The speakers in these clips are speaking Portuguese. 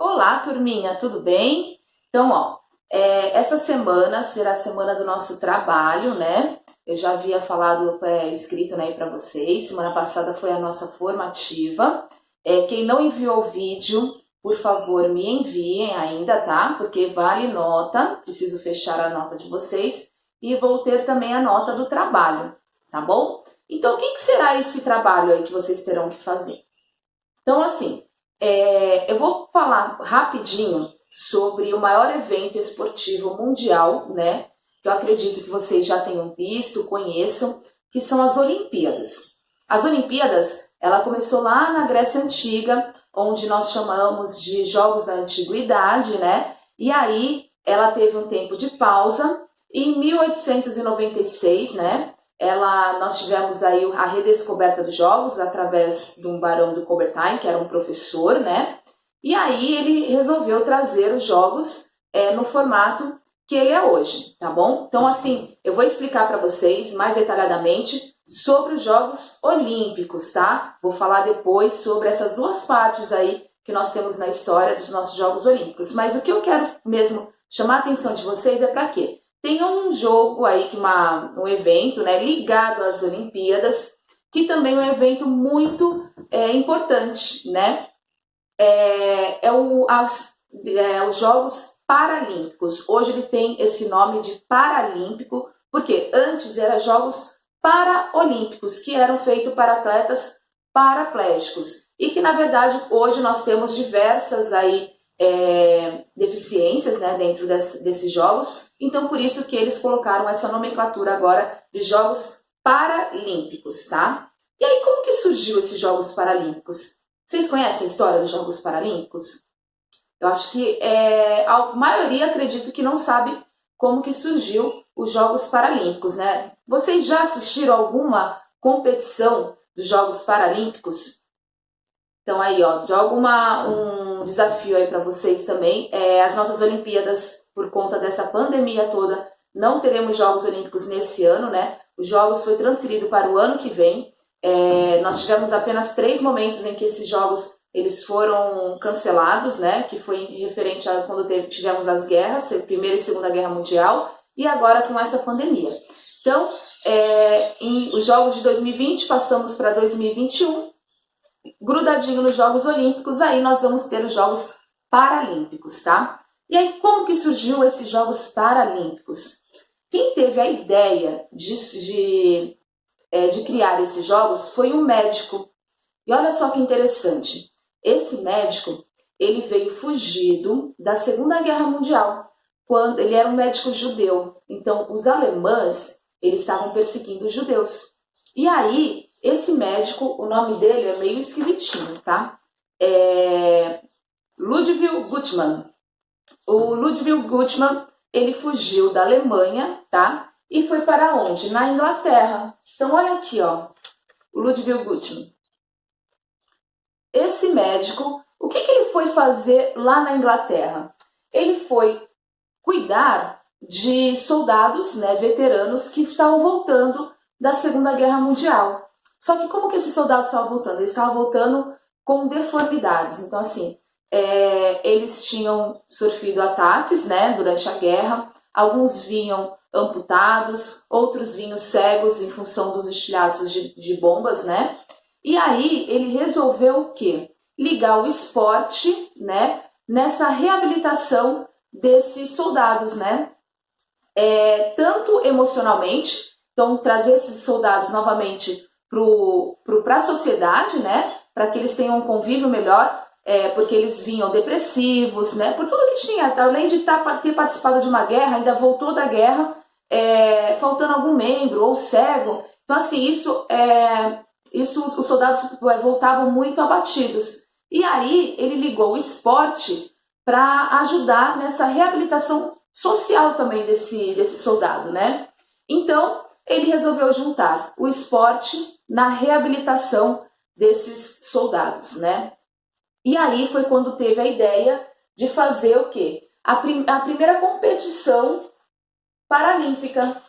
Olá, turminha, tudo bem? Então, essa semana será a semana do nosso trabalho, né? Eu já havia falado, escrito, né, para vocês. Semana passada foi a nossa formativa. Quem não enviou o vídeo, por favor, me enviem ainda, tá? Porque vale nota, preciso fechar a nota de vocês e vou ter também a nota do trabalho, tá bom? Então, o que será esse trabalho aí que vocês terão que fazer? Então, assim, eu vou falar rapidinho sobre o maior evento esportivo mundial, né? Que eu acredito que vocês já tenham visto, conheçam, que são as Olimpíadas. As Olimpíadas, ela começou lá na Grécia Antiga, onde nós chamamos de Jogos da Antiguidade, né? E aí ela teve um tempo de pausa. E em 1896, né? Nós tivemos aí a redescoberta dos jogos através de um barão do Coubertin, que era um professor, né? E aí ele resolveu trazer os jogos no formato que ele é hoje, tá bom? Então, assim, eu vou explicar para vocês mais detalhadamente sobre os Jogos Olímpicos, tá? Vou falar depois sobre essas duas partes aí que nós temos na história dos nossos Jogos Olímpicos. Mas o que eu quero mesmo chamar a atenção de vocês é para quê? Tem um jogo aí, um evento, né, ligado às Olimpíadas, que também é um evento muito importante, né? Os Jogos Paralímpicos. Hoje ele tem esse nome de Paralímpico, porque antes eram Jogos Paraolímpicos, que eram feitos para atletas paraplégicos. E que, na verdade, hoje nós temos diversas aí, deficiências, né, dentro desses jogos. Então, por isso que eles colocaram essa nomenclatura agora de Jogos Paralímpicos, tá? E aí, como que surgiu esses Jogos Paralímpicos? Vocês conhecem a história dos Jogos Paralímpicos? Eu acho que a maioria, acredito que não sabe como que surgiu os Jogos Paralímpicos, né? Vocês já assistiram alguma competição dos Jogos Paralímpicos? Então aí, jogo um desafio aí para vocês também. As nossas Olimpíadas, por conta dessa pandemia toda, não teremos Jogos Olímpicos nesse ano, né? Os Jogos foi transferido para o ano que vem. Nós tivemos apenas 3 momentos em que esses Jogos eles foram cancelados, né? Que foi referente a quando tivemos as guerras, a Primeira e Segunda Guerra Mundial, e agora com essa pandemia. Então, os Jogos de 2020 passamos para 2021, grudadinho nos Jogos Olímpicos, aí nós vamos ter os Jogos Paralímpicos, tá? E aí, como que surgiu esses Jogos Paralímpicos? Quem teve a ideia de criar esses jogos foi um médico. E olha só que interessante, esse médico, ele veio fugido da Segunda Guerra Mundial, quando ele era um médico judeu. Então, os alemães, eles estavam perseguindo os judeus. E aí, esse médico, o nome dele é meio esquisitinho, tá? Ludwig Guttmann. O Ludwig Guttmann, ele fugiu da Alemanha, tá? E foi para onde? Na Inglaterra. Então, olha aqui, o Ludwig Guttmann. Esse médico, o que ele foi fazer lá na Inglaterra? Ele foi cuidar de soldados, né, veteranos que estavam voltando da Segunda Guerra Mundial. Só que como que esses soldados estavam voltando? Eles estavam voltando com deformidades. Então, assim, eles tinham sofrido ataques, né, durante a guerra. Alguns vinham amputados, outros vinham cegos em função dos estilhaços de bombas, né? E aí ele resolveu o quê? Ligar o esporte, né, nessa reabilitação desses soldados, né? Tanto emocionalmente, então trazer esses soldados novamente para a sociedade, né? Para que eles tenham um convívio melhor, porque eles vinham depressivos, né? Por tudo que tinha, além de ter participado de uma guerra, ainda voltou da guerra, faltando algum membro ou cego. Então, assim, os soldados voltavam muito abatidos. E aí ele ligou o esporte para ajudar nessa reabilitação social também desse soldado, né? Então, ele resolveu juntar o esporte na reabilitação desses soldados, né? E aí foi quando teve a ideia de fazer o quê? A primeira competição paralímpica,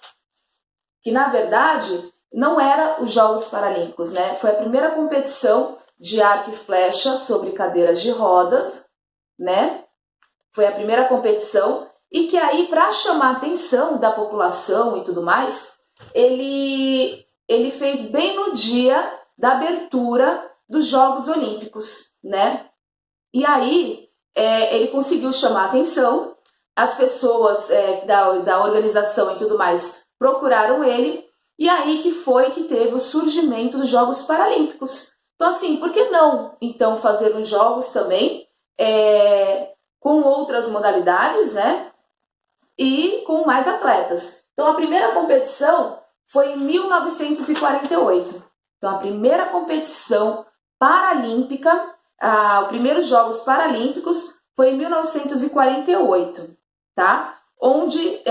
que na verdade não era os Jogos Paralímpicos, né? Foi a primeira competição de arco e flecha sobre cadeiras de rodas, né? Foi a primeira competição e que aí, para chamar a atenção da população e tudo mais, ele fez bem no dia da abertura dos Jogos Olímpicos, né? E aí ele conseguiu chamar a atenção, as pessoas da organização e tudo mais procuraram ele, e aí que foi que teve o surgimento dos Jogos Paralímpicos. Então assim, por que não então fazer uns jogos também com outras modalidades, né? E com mais atletas. Então a primeira competição foi em 1948. Então a primeira competição paralímpica, os primeiros Jogos Paralímpicos foi em 1948, tá? Onde,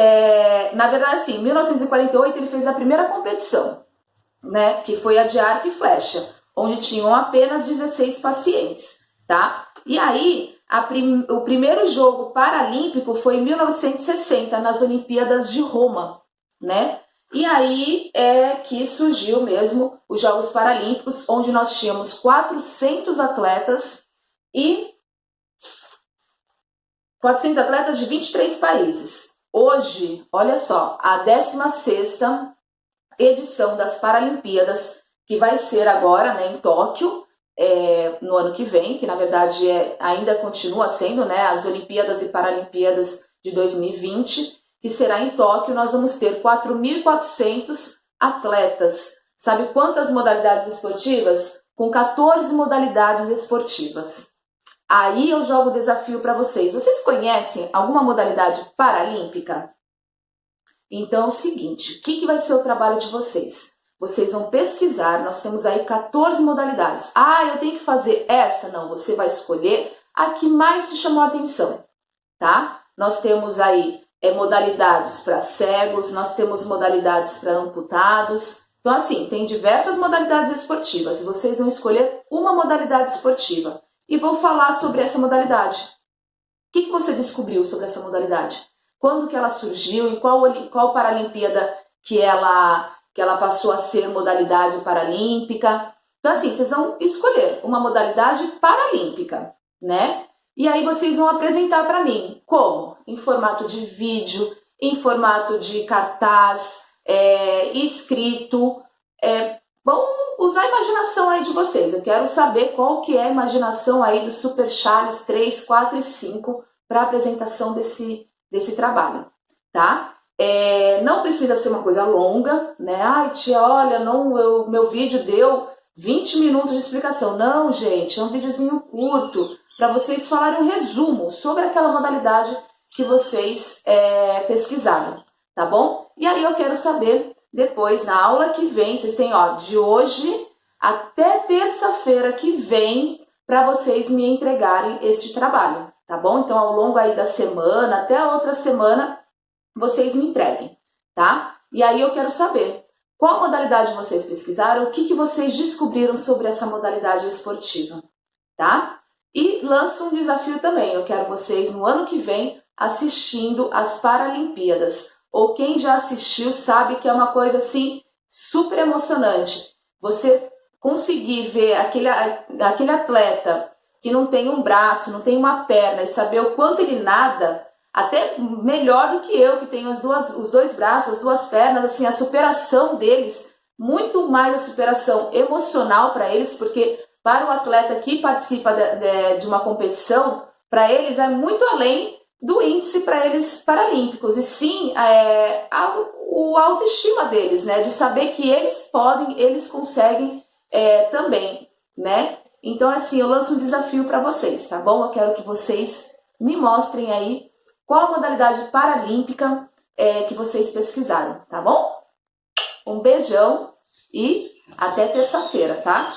na verdade, assim, em 1948 ele fez a primeira competição, né? Que foi a de arco e flecha, onde tinham apenas 16 pacientes, tá? E aí, o primeiro jogo paralímpico foi em 1960, nas Olimpíadas de Roma, né? E aí que surgiu mesmo os Jogos Paralímpicos, onde nós tínhamos 400 atletas e 400 atletas de 23 países. Hoje, olha só, a 16ª edição das Paralimpíadas, que vai ser agora, né, em Tóquio, no ano que vem, que na verdade ainda continua sendo, né, as Olimpíadas e Paralimpíadas de 2020, que será em Tóquio. Nós vamos ter 4.400 atletas. Sabe quantas modalidades esportivas? Com 14 modalidades esportivas. Aí eu jogo o desafio para vocês. Vocês conhecem alguma modalidade paralímpica? Então é o seguinte, o que vai ser o trabalho de vocês? Vocês vão pesquisar, nós temos aí 14 modalidades. Ah, eu tenho que fazer essa? Não, você vai escolher a que mais te chamou a atenção, tá? Nós temos aí modalidades para cegos, nós temos modalidades para amputados. Então, assim, tem diversas modalidades esportivas e vocês vão escolher uma modalidade esportiva e vão falar sobre essa modalidade. O que você descobriu sobre essa modalidade? Quando que ela surgiu? Em qual Paralimpíada que ela passou a ser modalidade paralímpica? Então, assim, vocês vão escolher uma modalidade paralímpica, né? E aí vocês vão apresentar para mim. Como? Em formato de vídeo, em formato de cartaz, escrito. Vão usar a imaginação aí de vocês. Eu quero saber qual que é a imaginação aí do Super Charles 3, 4 e 5 para a apresentação desse trabalho, tá? Não precisa ser uma coisa longa, né? Ai, tia, olha, meu vídeo deu 20 minutos de explicação. Não, gente, é um videozinho curto para vocês falarem um resumo sobre aquela modalidade que vocês pesquisaram, tá bom? E aí eu quero saber depois, na aula que vem, vocês têm, ó, de hoje até terça-feira que vem para vocês me entregarem este trabalho, tá bom? Então, ao longo aí da semana, até a outra semana, vocês me entreguem, tá? E aí eu quero saber qual modalidade vocês pesquisaram, o que vocês descobriram sobre essa modalidade esportiva, tá? E lanço um desafio também, eu quero vocês no ano que vem assistindo as Paralimpíadas, ou quem já assistiu sabe que é uma coisa assim super emocionante. Você conseguir ver aquele atleta que não tem um braço, não tem uma perna, e saber o quanto ele nada, até melhor do que eu, que tenho os dois braços, as duas pernas, assim, a superação deles, muito mais a superação emocional para eles, porque para o atleta que participa de uma competição, para eles é muito além do índice para eles paralímpicos, e sim a autoestima deles, né, de saber que eles podem, eles conseguem também, né? Então, assim, eu lanço um desafio para vocês, tá bom? Eu quero que vocês me mostrem aí qual a modalidade paralímpica que vocês pesquisaram, tá bom? Um beijão e até terça-feira, tá?